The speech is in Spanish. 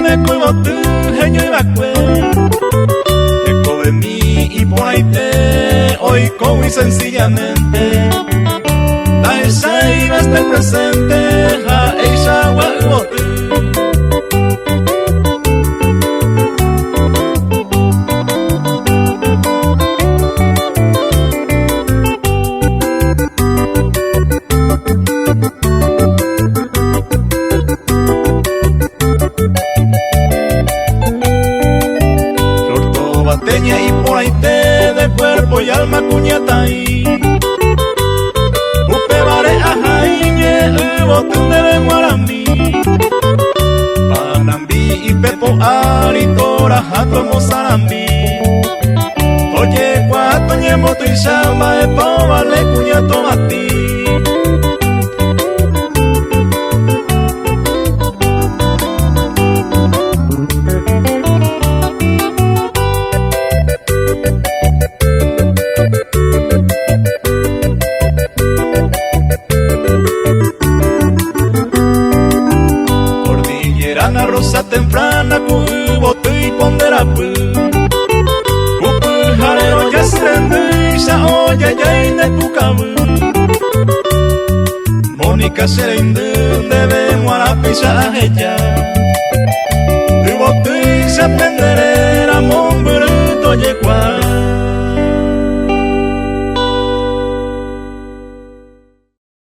me cuivo tu genio y vacue. Eco de mí y por ahí te oigo muy sencillamente. Da esa iba hasta el presente, ja esa huevo tu. Y por ahí te de cuerpo y alma cuñata y upe vare ajaiñe botón de guarambi panambi y pepo aritora jato mozarambi oye cuato ñemoto y chama de pao vale cuñato mati. Cordillerana rosa temprana cubo tu y ponderapu cupu jarero ya serende ya oye ya ine pucabu Mónica serende debe muarape ya ella tubo tu y se penderera mon bruto yekwa.